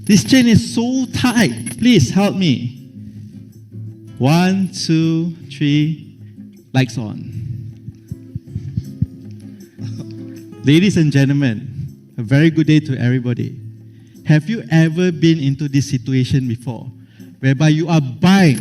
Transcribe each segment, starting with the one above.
This chain is so tight. Please help me. 1, 2, 3. Lights on. Ladies and gentlemen, a very good day to everybody. Have you ever been into this situation before, whereby you are bound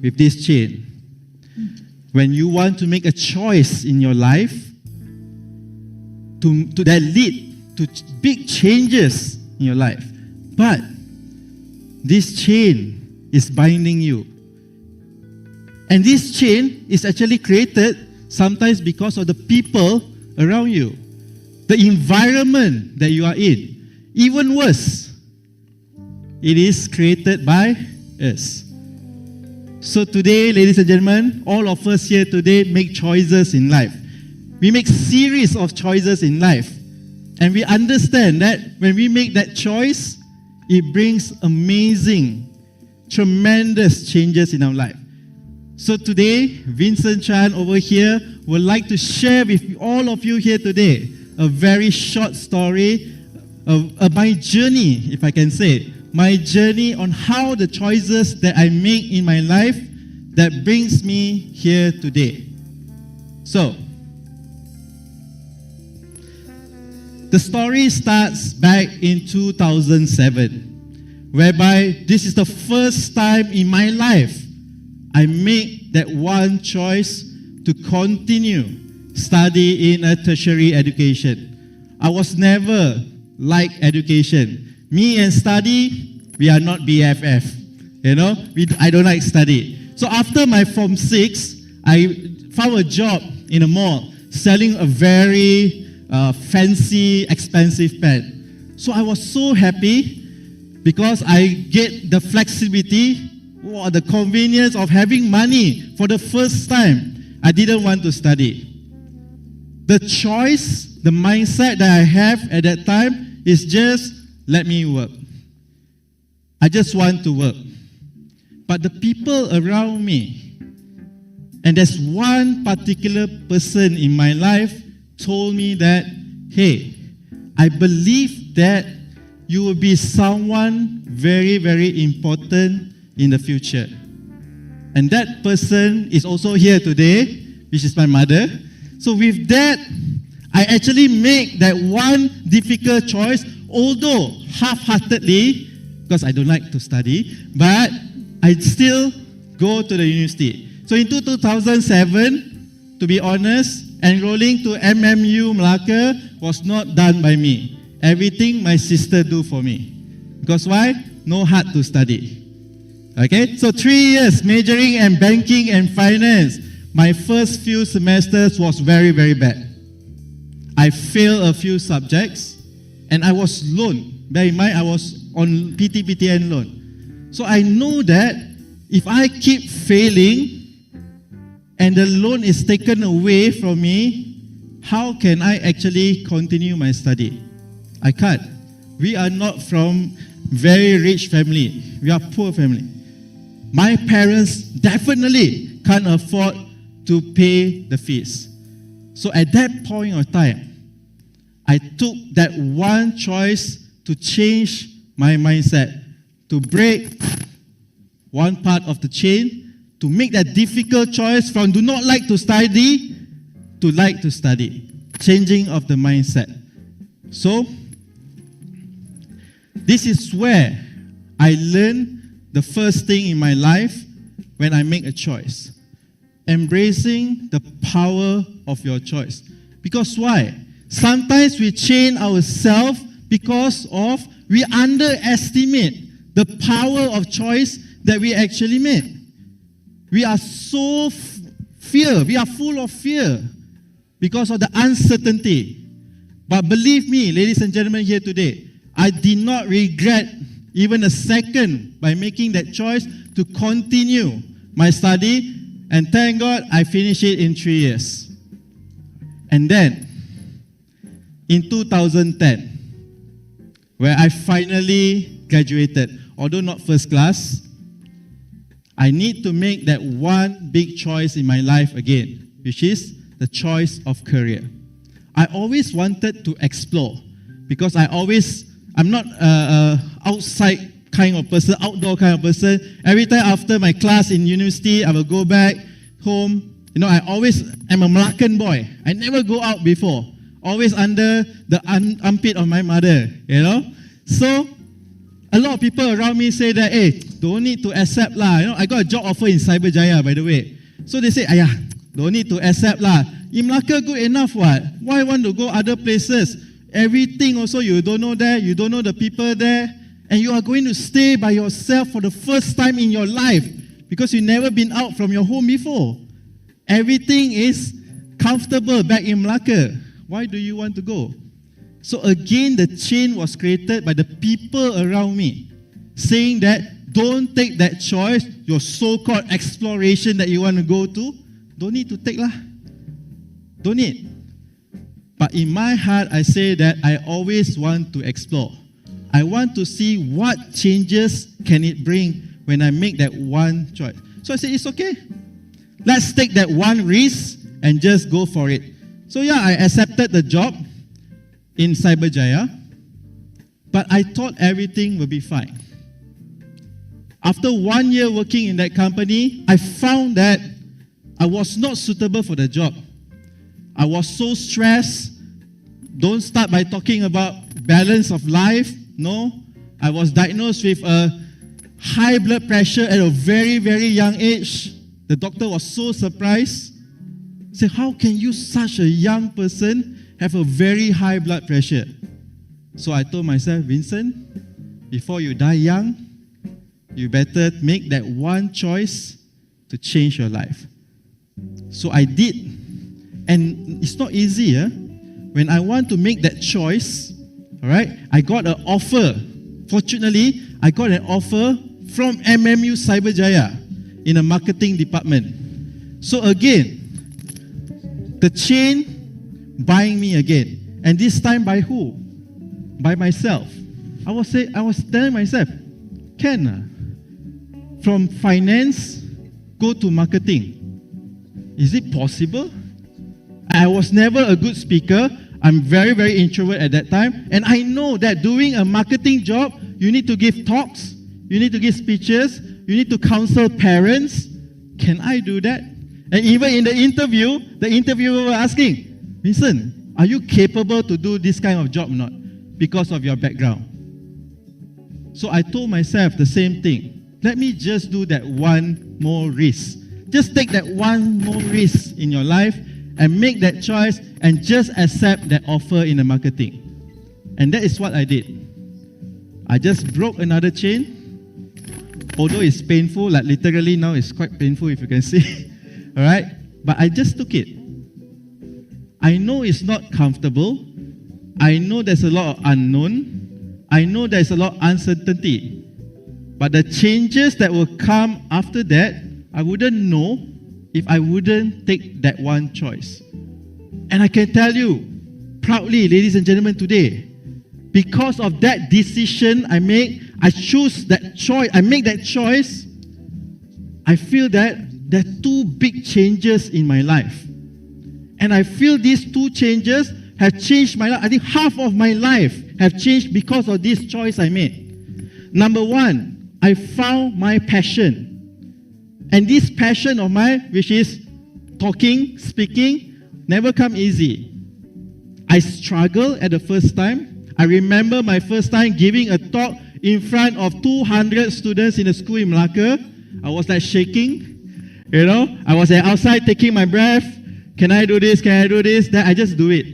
with this chain? When you want to make a choice in your life to that lead to big changes in your life, but this chain is binding you. And this chain is actually created sometimes because of the people around you, the environment that you are in. Even worse, it is created by us. So today, ladies and gentlemen, all of us here today make choices in life. We make series of choices in life. And we understand that when we make that choice, it brings amazing, tremendous changes in our life. So today, Vincent Chan over here would like to share with all of you here today a very short story of my journey, if I can say, my journey on how the choices that I make in my life that brings me here today. So, the story starts back in 2007, whereby this is the first time in my life I make that one choice to continue study in a tertiary education. I was never like education. Me and study, we are not BFF. You know, I don't like study. So after my Form 6, I found a job in a mall selling a very fancy, expensive pen. So I was so happy because I get the flexibility or the convenience of having money for the first time. I didn't want to study. The choice, the mindset that I have at that time is just let me work. I just want to work. But the people around me, and there's one particular person in my life told me that, hey, I believe that you will be someone very, very important in the future. And that person is also here today, which is my mother. So with that, I actually make that one difficult choice, although half-heartedly, because I don't like to study, but I still go to the university. So in 2007, to be honest, enrolling to MMU Melaka was not done by me. Everything my sister do for me. Because why? No heart to study. Okay, so 3 years majoring in banking and finance. My first few semesters was very, very bad. I failed a few subjects and I was loaned. Bear in mind, I was on PTPTN loan. So I know that if I keep failing and the loan is taken away from me, how can I actually continue my study? I can't. We are not from very rich family. We are poor family. My parents definitely can't afford to pay the fees. So at that point of time, I took that one choice to change my mindset, to break one part of the chain, to make that difficult choice from do not like to study to like to study. Changing of the mindset. So, this is where I learned the first thing in my life when I make a choice. Embracing the power of your choice. Because why? Sometimes we chain ourselves because of we underestimate the power of choice that we actually made. We are so we are full of fear because of the uncertainty. But believe me, ladies and gentlemen here today, I did not regret even a second by making that choice to continue my study. And thank God I finished it in 3 years. And then, in 2010, where I finally graduated, although not first class, I need to make that one big choice in my life again, which is the choice of career. I always wanted to explore because I'm not outside kind of person, outdoor kind of person. Every time after my class in university, I will go back home. I always am a Malaccan boy. I never go out before. Always under the armpit of my mother, So, a lot of people around me say that, hey, don't need to accept lah. I got a job offer in Cyberjaya, by the way. So they say, don't need to accept lah. In Malacca, good enough what? Why want to go other places? Everything also you don't know there, you don't know the people there, and you are going to stay by yourself for the first time in your life because you've never been out from your home before. Everything is comfortable back in Malacca. Why do you want to go? So again, the chain was created by the people around me, saying that don't take that choice, your so-called exploration that you want to go to, don't need to take lah. Don't need. But in my heart, I say that I always want to explore. I want to see what changes can it bring when I make that one choice. So I said, it's okay. Let's take that one risk and just go for it. So I accepted the job in Cyberjaya, but I thought everything would be fine. After 1 year working in that company, I found that I was not suitable for the job. I was so stressed. Don't start by talking about balance of life. No, I was diagnosed with a high blood pressure at a very, very young age. The doctor was so surprised. He said, how can you, such a young person, have a very high blood pressure? So I told myself, Vincent, before you die young, you better make that one choice to change your life. So I did. And it's not easy. When I want to make that choice, all right, I got an offer. Fortunately, I got an offer from MMU Cyberjaya in a marketing department. So again, the chain buying me again. And this time by who? By myself. I was telling myself, from finance, go to marketing. Is it possible? I was never a good speaker. I'm very, very introvert at that time. And I know that doing a marketing job, you need to give talks, you need to give speeches, you need to counsel parents. Can I do that? And even in the interview, the interviewer was asking, Vincent, are you capable to do this kind of job or not? Because of your background. So I told myself the same thing. Let me just do that one more risk. Just take that one more risk in your life and make that choice and just accept that offer in the marketing. And that is what I did. I just broke another chain. Although it's painful, like literally now it's quite painful if you can see. All right? But I just took it. I know it's not comfortable. I know there's a lot of unknown. I know there's a lot of uncertainty. But the changes that will come after that, I wouldn't know if I wouldn't take that one choice. And I can tell you, proudly, ladies and gentlemen, today, because of that decision I make, I choose that choice, I make that choice, I feel that there are two big changes in my life. And I feel these two changes have changed my life. I think half of my life have changed because of this choice I made. Number one, I found my passion. And this passion of mine, which is talking, speaking, never come easy. I struggled at the first time. I remember my first time giving a talk in front of 200 students in a school in Malacca. I was like shaking, I was outside taking my breath. Can I do this? Can I do this? Then I just do it.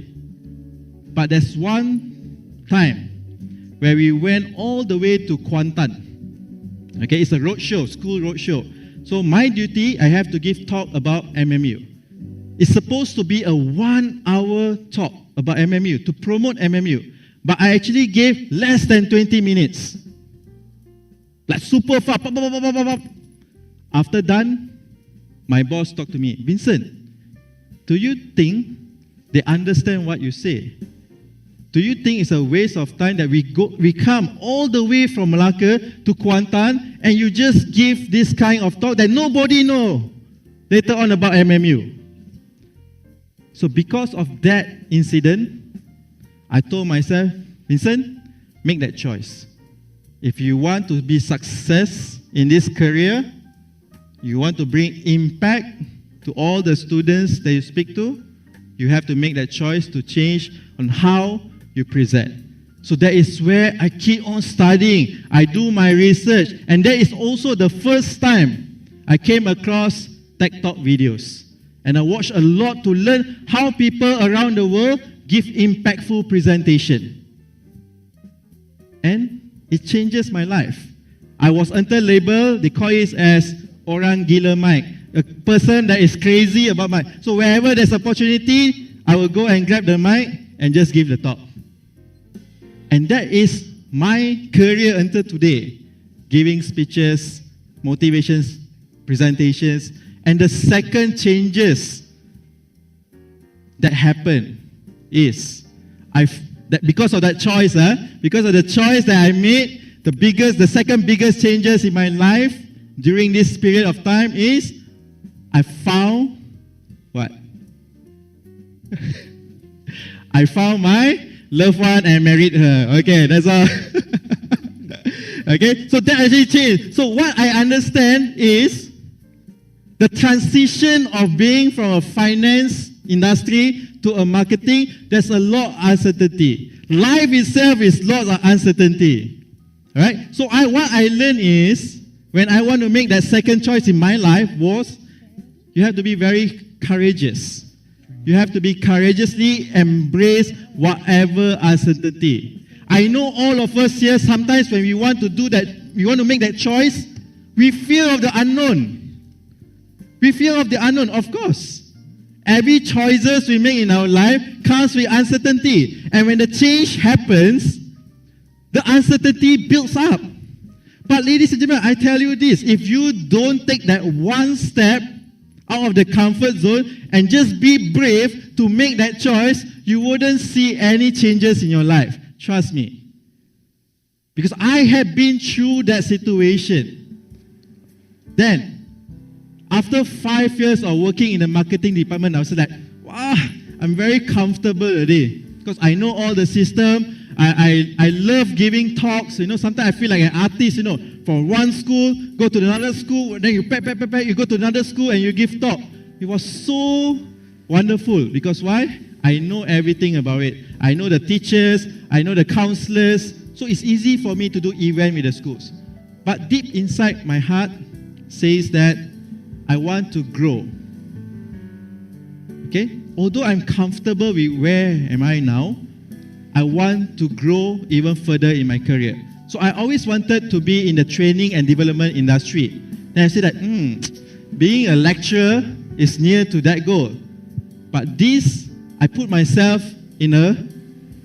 But there's one time where we went all the way to Kuantan. Okay, it's a road show, school road show. So my duty, I have to give talk about MMU. It's supposed to be a 1 hour talk about MMU, to promote MMU. But I actually gave less than 20 minutes. Like super fast. After done, my boss talked to me, Vincent, do you think they understand what you say? Do you think it's a waste of time that we come all the way from Malacca to Kuantan and you just give this kind of talk that nobody knows later on about MMU? So because of that incident, I told myself, Vincent, make that choice. if you want to be success in this career, you want to bring impact to all the students that you speak to, you have to make that choice to change on how you present. So that is where I keep on studying. I do my research. And that is also the first time I came across Tech Talk videos. And I watched a lot to learn how people around the world give impactful presentation. And it changes my life. I was under label, they call it as orang gila mic, a person that is crazy about mic. So wherever there's opportunity, I will go and grab the mic and just give the talk. And that is my career until today, giving speeches, motivations, presentations. And the second changes that happened is, because of that choice, because of the choice that I made, the second biggest changes in my life during this period of time is, I found what? I found my loved one and married her. Okay, that's all. Okay, so that actually changed. So what I understand is the transition of being from a finance industry to a marketing, there's a lot of uncertainty. Life itself is lots of uncertainty. Right? So what I learned is, when I want to make that second choice in my life was, you have to be very courageous. You have to be courageously embrace whatever uncertainty. I know all of us here, sometimes when we want to do that, we want to make that choice, we fear of the unknown. We fear of the unknown, of course. Every choices we make in our life comes with uncertainty. And when the change happens, the uncertainty builds up. But ladies and gentlemen, I tell you this, if you don't take that one step out of the comfort zone and just be brave to make that choice, you wouldn't see any changes in your life. Trust me. Because I have been through that situation. Then, after 5 years of working in the marketing department, I was like, wow, I'm very comfortable already. Because I know all the system. I love giving talks. Sometimes I feel like an artist, from one school, go to another school, then you you go to another school and you give talk. It was so wonderful. Because why? I know everything about it. I know the teachers, I know the counselors. So it's easy for me to do event with the schools. But deep inside my heart says that I want to grow. Okay? Although I'm comfortable with where am I now, I want to grow even further in my career. So I always wanted to be in the training and development industry. Then I said that, being a lecturer is near to that goal. But I put myself in a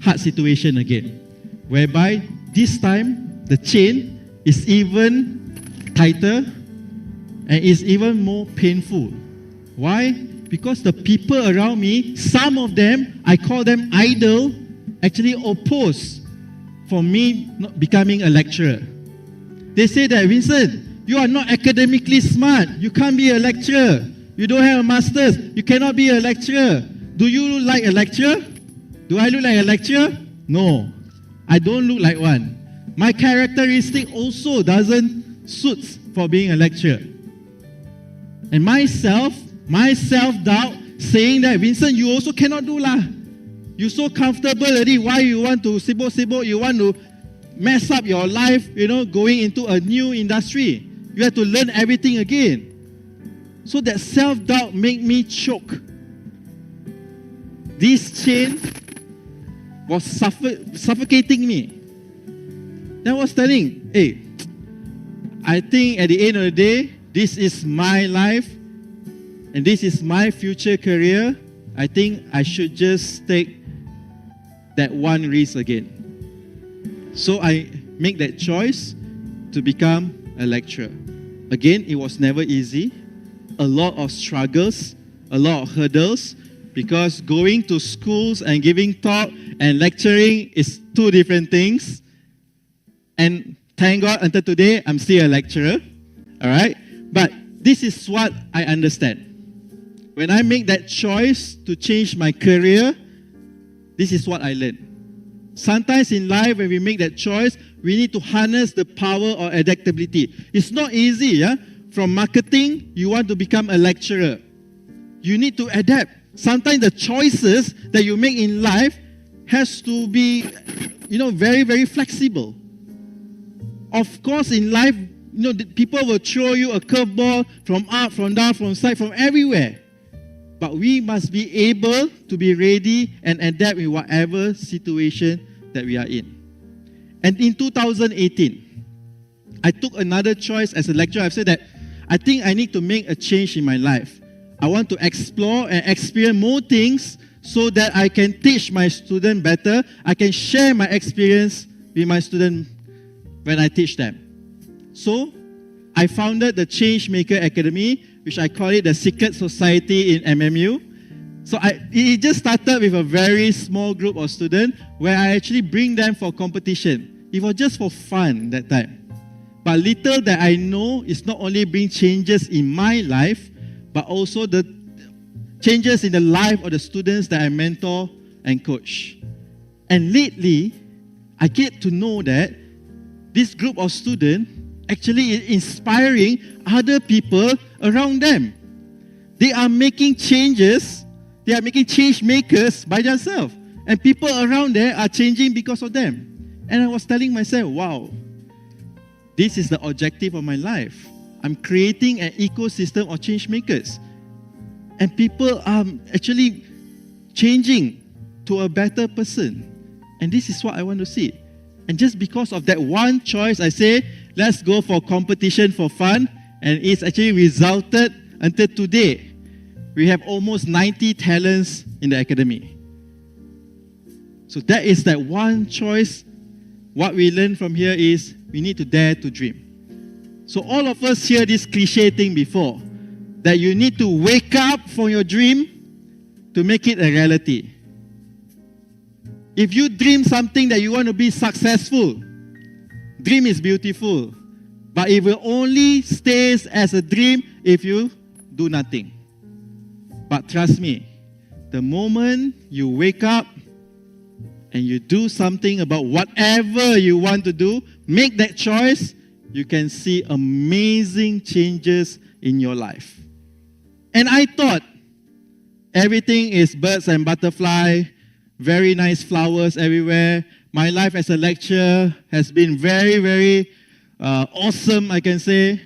hard situation again, whereby this time the chain is even tighter and is even more painful. Why? Because the people around me, some of them, I call them idol, actually oppose for me not becoming a lecturer. They say that, Vincent, you are not academically smart. You can't be a lecturer. You don't have a master's. You cannot be a lecturer. Do you look like a lecturer? Do I look like a lecturer? No. I don't look like one. My characteristic also doesn't suit for being a lecturer. And my self-doubt saying that, Vincent, you also cannot do lah. You're so comfortable already. Why you want to sibuk-sibuk? You want to mess up your life, going into a new industry. You have to learn everything again. So that self-doubt made me choke. This chain was suffocating me. Then I was telling, hey, I think at the end of the day, this is my life and this is my future career. I think I should just take that one risk again. So I make that choice to become a lecturer. Again, it was never easy. A lot of struggles, a lot of hurdles, because going to schools and giving talk and lecturing is two different things. And thank God, until today, I'm still a lecturer. All right? But this is what I understand. When I make that choice to change my career, this is what I learned. Sometimes in life, when we make that choice, we need to harness the power of adaptability. It's not easy, yeah? From marketing, you want to become a lecturer. You need to adapt. Sometimes the choices that you make in life has to be, very, very flexible. Of course, in life, people will throw you a curveball from up, from down, from side, from everywhere. But we must be able to be ready and adapt in whatever situation that we are in. And in 2018, I took another choice as a lecturer. I've said that I think I need to make a change in my life. I want to explore and experience more things so that I can teach my students better. I can share my experience with my students when I teach them. So, I founded the Changemaker Academy, which I call it the Secret Society in MMU. So it just started with a very small group of students where I actually bring them for competition. It was just for fun that time. But little that I know is not only bring changes in my life, but also the changes in the life of the students that I mentor and coach. And lately, I get to know that this group of students actually is inspiring other people around them. They are making changes. They are making change makers by themselves. And people around there are changing because of them. And I was telling myself, wow, this is the objective of my life. I'm creating an ecosystem of change makers. And people are actually changing to a better person. And this is what I want to see. And just because of that one choice, I say, let's go for competition for fun. And it's actually resulted until today. We have almost 90 talents in the academy. So that is that one choice. What we learn from here is we need to dare to dream. So all of us hear this cliche thing before, that you need to wake up from your dream to make it a reality. If you dream something that you want to be successful, dream is beautiful, but it will only stay as a dream if you do nothing. But trust me, the moment you wake up and you do something about whatever you want to do, make that choice, you can see amazing changes in your life. And I thought everything is birds and butterfly, very nice flowers everywhere. My life as a lecturer has been very, very awesome, I can say.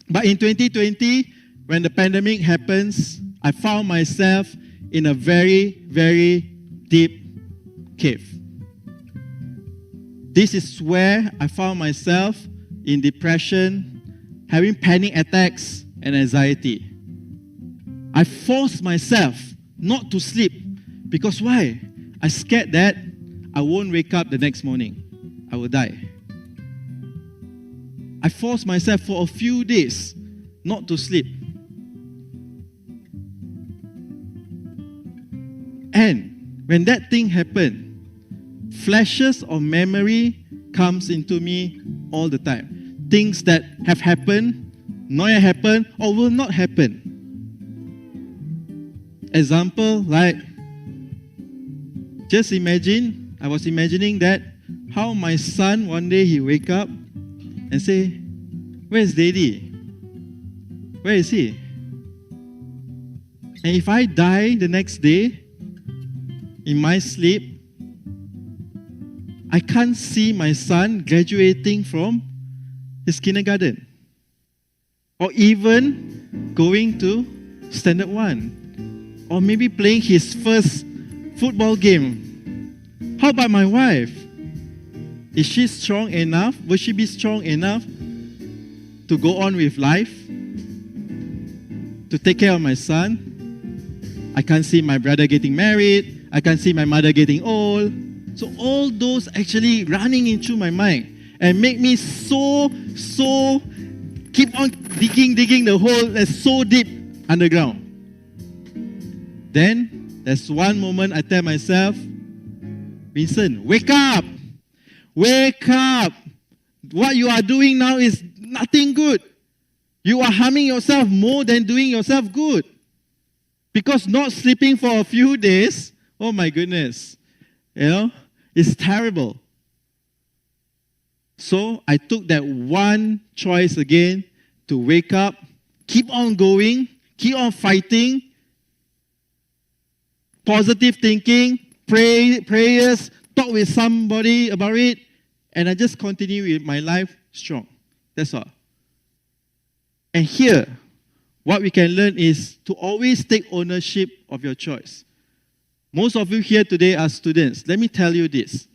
But in 2020, when the pandemic happens, I found myself in a very, very deep cave. This is where I found myself in depression, having panic attacks and anxiety. I forced myself not to sleep because why? I scared that I won't wake up the next morning. I will die. I forced myself for a few days not to sleep. And when that thing happened, flashes of memory comes into me all the time. Things that have happened, not yet happened, or will not happen. Example, like, just imagine, I was imagining that how my son one day he wake up and say, "Where's Daddy? Where is he?" And if I die the next day, in my sleep, I can't see my son graduating from his kindergarten. Or even going to standard 1. Or maybe playing his first football game. How about my wife? Is she strong enough? Will she be strong enough to go on with life? To take care of my son? I can't see my brother getting married. I can't see my mother getting old. So all those actually running into my mind and make me so keep on digging the hole that's so deep underground. Then there's one moment I tell myself, "Vincent, wake up! Wake up! What you are doing now is nothing good. You are harming yourself more than doing yourself good. Because not sleeping for a few days, oh my goodness, It's terrible. So I took that one choice again to wake up, keep on going, keep on fighting, positive thinking, prayers, talk with somebody about it, and I just continue with my life strong. That's all. And here, what we can learn is to always take ownership of your choice. Most of you here today are students. Let me tell you this.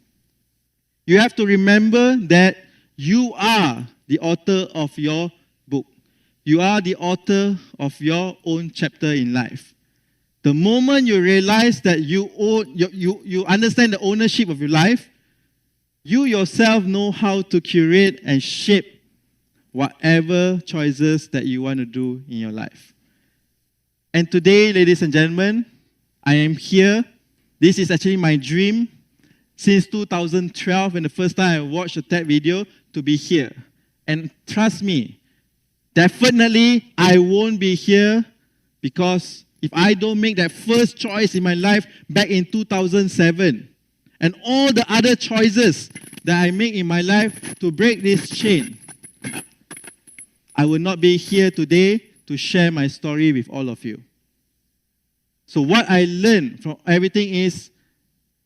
You have to remember that you are the author of your book. You are the author of your own chapter in life. The moment you realize that you understand the ownership of your life, you yourself know how to curate and shape whatever choices that you want to do in your life. And today, ladies and gentlemen, I am here. This is actually my dream since 2012, when the first time I watched a TED video, to be here. And trust me, definitely I won't be here because if I don't make that first choice in my life back in 2007, and all the other choices that I make in my life to break this chain, I will not be here today to share my story with all of you. So what I learned from everything is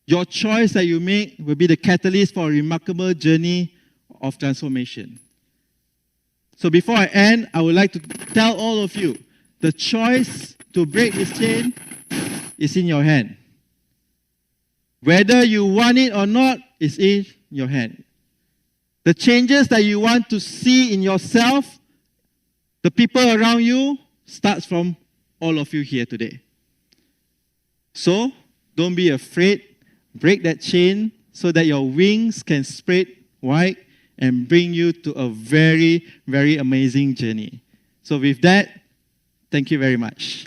your choice that you make will be the catalyst for a remarkable journey of transformation. So before I end, I would like to tell all of you, the choice to break this chain is in your hand. Whether you want it or not, is in your hand. The changes that you want to see in yourself, the people around you, starts from all of you here today. So, don't be afraid. Break that chain so that your wings can spread wide and bring you to a very, very amazing journey. So with that, thank you very much.